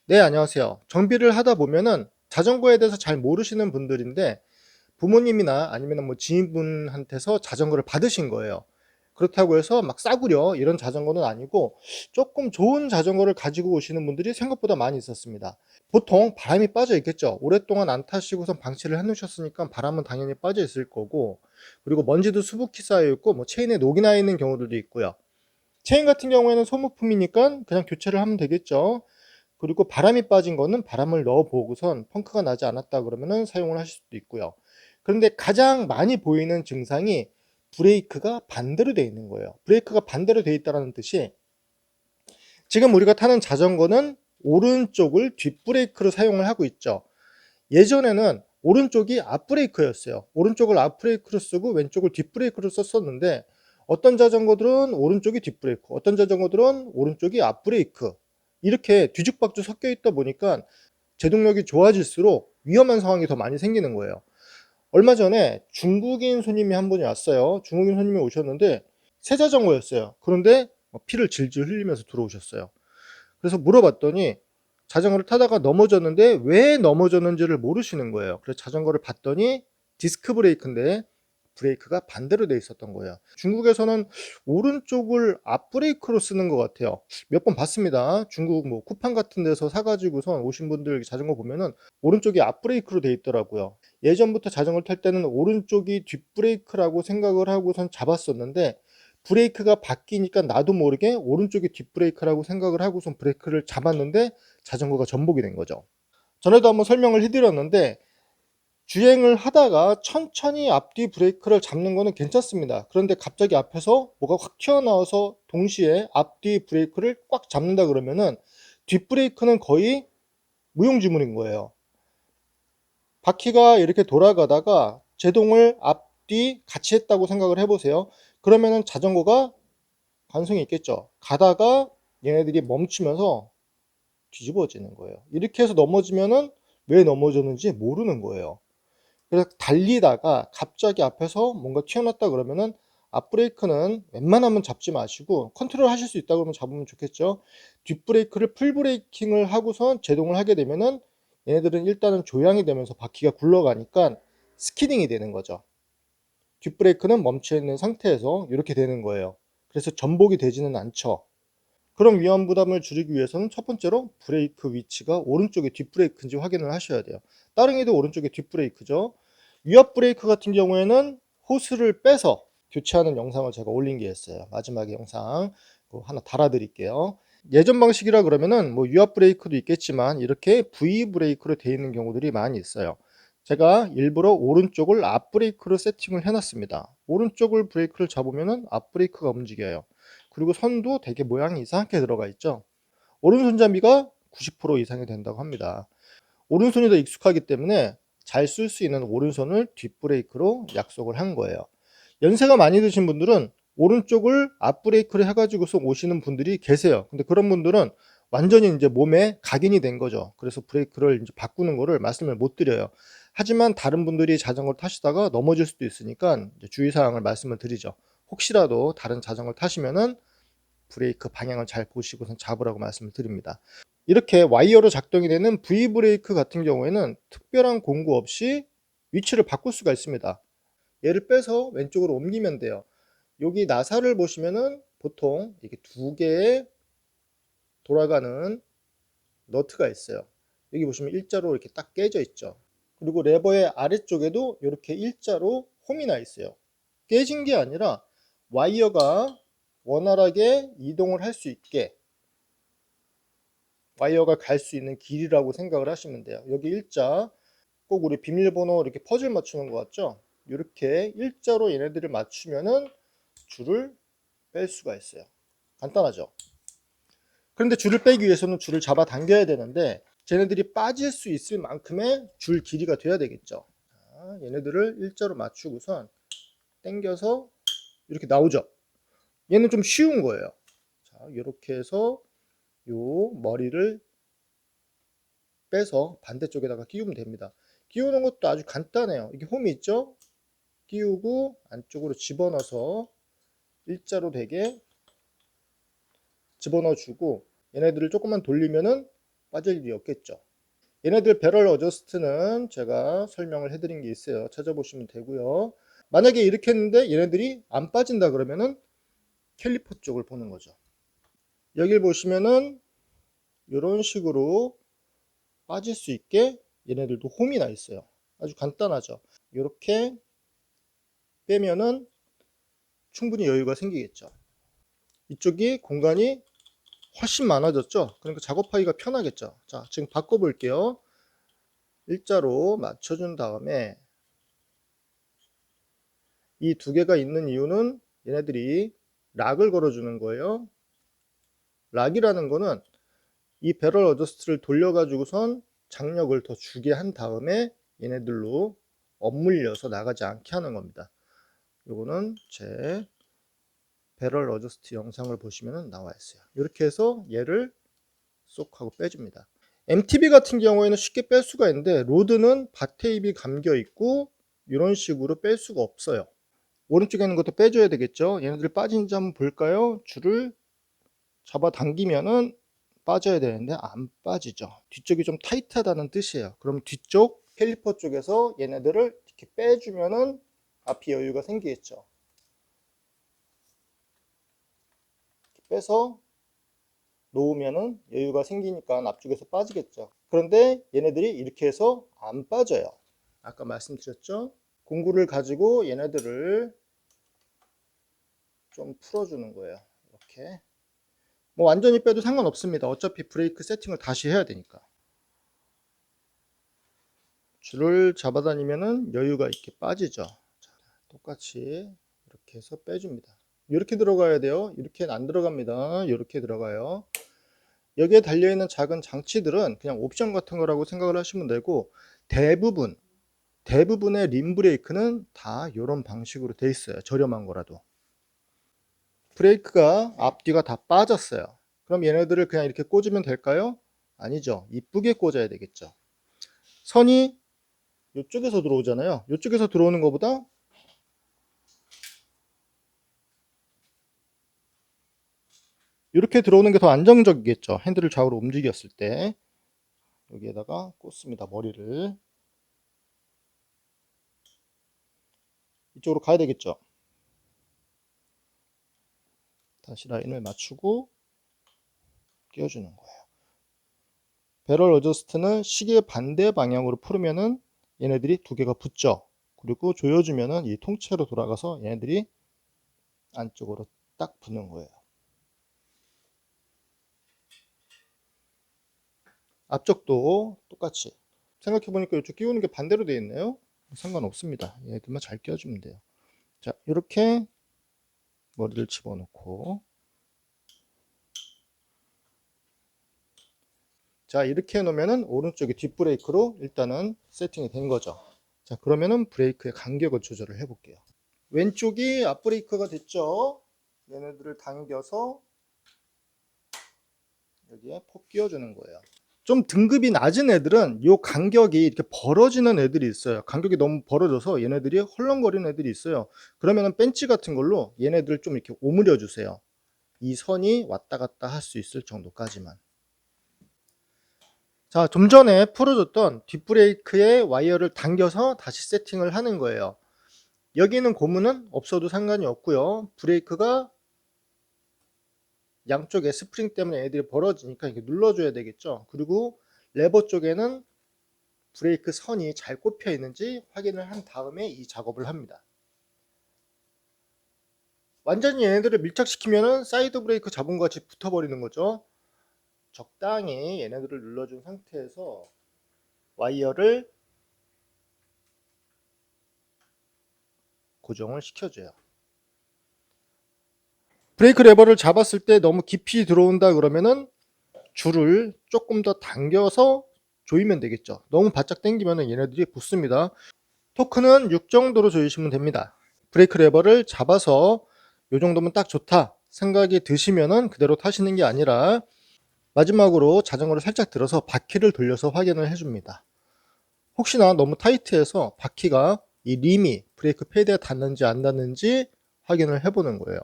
네, 안녕하세요. 정비를 하다 보면은 자전거에 대해서 잘 모르시는 분들인데 부모님이나 아니면 뭐 지인분한테서 자전거를 받으신 거예요. 그렇다고 해서 막 싸구려 이런 자전거는 아니고 조금 좋은 자전거를 가지고 오시는 분들이 생각보다 많이 있었습니다. 보통 바람이 빠져 있겠죠. 오랫동안 안 타시고선 방치를 해 놓으셨으니까 바람은 당연히 빠져 있을 거고, 그리고 먼지도 수북히 쌓여 있고 뭐 체인에 녹이 나 있는 경우들도 있고요. 체인 같은 경우에는 소모품이니까 그냥 교체를 하면 되겠죠. 그리고 바람이 빠진 거는 바람을 넣어 보고선 펑크가 나지 않았다 그러면은 사용을 하실 수도 있고요. 그런데 가장 많이 보이는 증상이 브레이크가 반대로 되어 있는 거예요. 브레이크가 반대로 되어 있다는 뜻이, 지금 우리가 타는 자전거는 오른쪽을 뒷브레이크로 사용을 하고 있죠. 예전에는 오른쪽이 앞브레이크였어요. 오른쪽을 앞브레이크로 쓰고 왼쪽을 뒷브레이크로 썼었는데, 어떤 자전거들은 오른쪽이 뒷브레이크, 어떤 자전거들은 오른쪽이 앞브레이크, 이렇게 뒤죽박죽 섞여 있다 보니까 제동력이 좋아질수록 위험한 상황이 더 많이 생기는 거예요. 얼마 전에 중국인 손님이 한 분이 왔어요. 중국인 손님이 오셨는데 새 자전거였어요. 그런데 피를 질질 흘리면서 들어오셨어요. 그래서 물어봤더니 자전거를 타다가 넘어졌는데 왜 넘어졌는지를 모르시는 거예요. 그래서 자전거를 봤더니 디스크 브레이크인데 브레이크가 반대로 돼 있었던 거예요. 중국에서는 오른쪽을 앞브레이크로 쓰는 것 같아요. 몇 번 봤습니다. 중국 뭐 쿠팡 같은 데서 사가지고선 오신 분들 자전거 보면은 오른쪽이 앞브레이크로 돼 있더라고요. 예전부터 자전거를 탈 때는 오른쪽이 뒷브레이크라고 생각을 하고선 잡았었는데, 브레이크가 바뀌니까 나도 모르게 오른쪽이 뒷브레이크라고 생각을 하고선 브레이크를 잡았는데 자전거가 전복이 된 거죠. 전에도 한번 설명을 해드렸는데, 주행을 하다가 천천히 앞뒤 브레이크를 잡는 거는 괜찮습니다. 그런데 갑자기 앞에서 뭐가 확 튀어나와서 동시에 앞뒤 브레이크를 꽉 잡는다 그러면은 뒷브레이크는 거의 무용지물인 거예요. 바퀴가 이렇게 돌아가다가 제동을 앞뒤 같이 했다고 생각을 해보세요. 그러면은 자전거가 가능성이 있겠죠. 가다가 얘네들이 멈추면서 뒤집어지는 거예요. 이렇게 해서 넘어지면은 왜 넘어졌는지 모르는 거예요. 그래서 달리다가 갑자기 앞에서 뭔가 튀어났다 그러면은 앞브레이크는 웬만하면 잡지 마시고, 컨트롤 하실 수 있다 그러면 잡으면 좋겠죠. 뒷브레이크를 풀브레이킹을 하고선 제동을 하게 되면은 얘네들은 일단은 조향이 되면서 바퀴가 굴러가니까 스키딩이 되는 거죠. 뒷브레이크는 멈춰 있는 상태에서 이렇게 되는 거예요. 그래서 전복이 되지는 않죠. 그런 위험 부담을 줄이기 위해서는 첫 번째로 브레이크 위치가 오른쪽에 뒷브레이크인지 확인을 하셔야 돼요. 따릉이도 오른쪽에 뒷브레이크죠. 위압 브레이크 같은 경우에는 호스를 빼서 교체하는 영상을 제가 올린 게 있어요. 마지막에 영상 그거 하나 달아 드릴게요. 예전 방식이라 그러면은 뭐 유압 브레이크도 있겠지만 이렇게 V 브레이크로 되어 있는 경우들이 많이 있어요. 제가 일부러 오른쪽을 앞 브레이크로 세팅을 해 놨습니다. 오른쪽을 브레이크를 잡으면은 앞 브레이크가 움직여요. 그리고 선도 되게 모양이 이상하게 들어가 있죠. 오른손잡이가 90% 이상이 된다고 합니다. 오른손이 더 익숙하기 때문에 잘 쓸 수 있는 오른손을 뒷브레이크로 약속을 한 거예요. 연세가 많이 드신 분들은 오른쪽을 앞브레이크를 해가지고서 오시는 분들이 계세요. 근데 그런 분들은 완전히 이제 몸에 각인이 된 거죠. 그래서 브레이크를 이제 바꾸는 거를 말씀을 못 드려요. 하지만 다른 분들이 자전거를 타시다가 넘어질 수도 있으니까 이제 주의사항을 말씀을 드리죠. 혹시라도 다른 자전거를 타시면은 브레이크 방향을 잘 보시고선 잡으라고 말씀을 드립니다. 이렇게 와이어로 작동이 되는 V 브레이크 같은 경우에는 특별한 공구 없이 위치를 바꿀 수가 있습니다. 얘를 빼서 왼쪽으로 옮기면 돼요. 여기 나사를 보시면은 보통 이렇게 두 개의 돌아가는 너트가 있어요. 여기 보시면 일자로 이렇게 딱 깨져 있죠. 그리고 레버의 아래쪽에도 이렇게 일자로 홈이 나 있어요. 깨진 게 아니라 와이어가 원활하게 이동을 할 수 있게 와이어가 갈 수 있는 길이라고 생각을 하시면 돼요. 여기 일자, 꼭 우리 비밀번호 이렇게 퍼즐 맞추는 것 같죠? 이렇게 일자로 얘네들을 맞추면은 줄을 뺄 수가 있어요. 간단하죠? 그런데 줄을 빼기 위해서는 줄을 잡아 당겨야 되는데 쟤네들이 빠질 수 있을 만큼의 줄 길이가 돼야 되겠죠. 자, 얘네들을 일자로 맞추고선 당겨서 이렇게 나오죠. 얘는 좀 쉬운 거예요. 자, 이렇게 해서 요 머리를 빼서 반대쪽에다가 끼우면 됩니다. 끼우는 것도 아주 간단해요. 이게 홈이 있죠? 끼우고 안쪽으로 집어넣어서 일자로 되게 집어넣어 주고 얘네들을 조금만 돌리면은 빠질 일이 없겠죠. 얘네들 배럴 어저스트는 제가 설명을 해드린 게 있어요. 찾아보시면 되고요. 만약에 이렇게 했는데 얘네들이 안 빠진다 그러면은 캘리퍼 쪽을 보는 거죠. 여길 보시면은 이런 식으로 빠질 수 있게 얘네들도 홈이 나 있어요. 아주 간단하죠. 이렇게 빼면은 충분히 여유가 생기겠죠. 이쪽이 공간이 훨씬 많아졌죠. 그러니까 작업하기가 편하겠죠. 자, 지금 바꿔볼게요. 일자로 맞춰준 다음에 이 두 개가 있는 이유는 얘네들이 락을 걸어주는 거예요. 락이라는 거는 이 배럴 어저스트를 돌려가지고선 장력을 더 주게 한 다음에 얘네들로 엇물려서 나가지 않게 하는 겁니다. 요거는 제 배럴 어저스트 영상을 보시면 나와 있어요. 이렇게 해서 얘를 쏙 하고 빼줍니다. MTB 같은 경우에는 쉽게 뺄 수가 있는데 로드는 밭테입이 감겨 있고 이런 식으로 뺄 수가 없어요. 오른쪽에 있는 것도 빼줘야 되겠죠. 얘네들 빠진지 한번 볼까요? 줄을 잡아 당기면은 빠져야 되는데 안 빠지죠. 뒤쪽이 좀 타이트하다는 뜻이에요. 그럼 뒤쪽 캘리퍼 쪽에서 얘네들을 이렇게 빼주면은 앞이 여유가 생기겠죠. 빼서 놓으면은 여유가 생기니까 앞쪽에서 빠지겠죠. 그런데 얘네들이 이렇게 해서 안 빠져요. 아까 말씀드렸죠. 공구를 가지고 얘네들을 좀 풀어주는 거예요. 이렇게. 뭐 완전히 빼도 상관없습니다. 어차피 브레이크 세팅을 다시 해야 되니까. 줄을 잡아다니면은 여유가 있게 빠지죠. 자, 똑같이 이렇게 해서 빼줍니다. 이렇게 들어가야 돼요. 이렇게는 안 들어갑니다. 이렇게 들어가요. 여기에 달려있는 작은 장치들은 그냥 옵션 같은 거라고 생각을 하시면 되고 대부분의 림 브레이크는 다 이런 방식으로 돼 있어요. 저렴한 거라도. 브레이크가 앞뒤가 다 빠졌어요. 그럼 얘네들을 그냥 이렇게 꽂으면 될까요? 아니죠. 이쁘게 꽂아야 되겠죠. 선이 이쪽에서 들어오잖아요. 이쪽에서 들어오는 것보다 이렇게 들어오는 게 더 안정적이겠죠. 핸들을 좌우로 움직였을 때. 여기에다가 꽂습니다. 머리를. 이쪽으로 가야 되겠죠. 다시 라인을 맞추고 끼워주는 거예요. 배럴 어저스트는 시계 반대 방향으로 풀으면은 얘네들이 두 개가 붙죠. 그리고 조여주면은 이 통째로 돌아가서 얘네들이 안쪽으로 딱 붙는 거예요. 앞쪽도 똑같이. 생각해보니까 이쪽 끼우는 게 반대로 되어 있네요. 상관없습니다. 얘네들만 잘 끼워주면 돼요. 자, 이렇게 머리를 집어넣고, 자, 이렇게 해놓으면은 오른쪽이 뒷브레이크로 일단은 세팅이 된 거죠. 자, 그러면은 브레이크의 간격을 조절을 해볼게요. 왼쪽이 앞브레이크가 됐죠. 얘네들을 당겨서 여기에 폭 끼워주는 거예요. 좀 등급이 낮은 애들은 이 간격이 이렇게 벌어지는 애들이 있어요. 간격이 너무 벌어져서 얘네들이 헐렁거리는 애들이 있어요. 그러면은 벤치 같은 걸로 얘네들을 좀 이렇게 오므려 주세요. 이 선이 왔다 갔다 할 수 있을 정도까지만. 자, 좀 전에 풀어줬던 뒷브레이크의 와이어를 당겨서 다시 세팅을 하는 거예요. 여기는 고무는 없어도 상관이 없고요. 브레이크가 양쪽에 스프링 때문에 애들이 벌어지니까 이렇게 눌러줘야 되겠죠. 그리고 레버 쪽에는 브레이크 선이 잘 꼽혀 있는지 확인을 한 다음에 이 작업을 합니다. 완전히 얘네들을 밀착시키면 사이드 브레이크 잡은 것 같이 붙어버리는 거죠. 적당히 얘네들을 눌러준 상태에서 와이어를 고정을 시켜줘요. 브레이크 레버를 잡았을 때 너무 깊이 들어온다 그러면은 줄을 조금 더 당겨서 조이면 되겠죠. 너무 바짝 당기면 얘네들이 붙습니다. 토크는 6 정도로 조이시면 됩니다. 브레이크 레버를 잡아서 이 정도면 딱 좋다 생각이 드시면은 그대로 타시는 게 아니라 마지막으로 자전거를 살짝 들어서 바퀴를 돌려서 확인을 해줍니다. 혹시나 너무 타이트해서 바퀴가 이 림이 브레이크 패드에 닿는지 안 닿는지 확인을 해보는 거예요.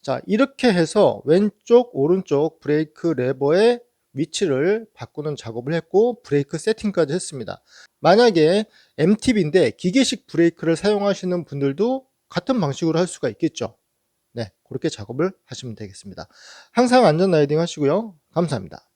자, 이렇게 해서 왼쪽, 오른쪽 브레이크 레버의 위치를 바꾸는 작업을 했고 브레이크 세팅까지 했습니다. 만약에 MTB인데 기계식 브레이크를 사용하시는 분들도 같은 방식으로 할 수가 있겠죠. 네, 그렇게 작업을 하시면 되겠습니다. 항상 안전 라이딩 하시고요. 감사합니다.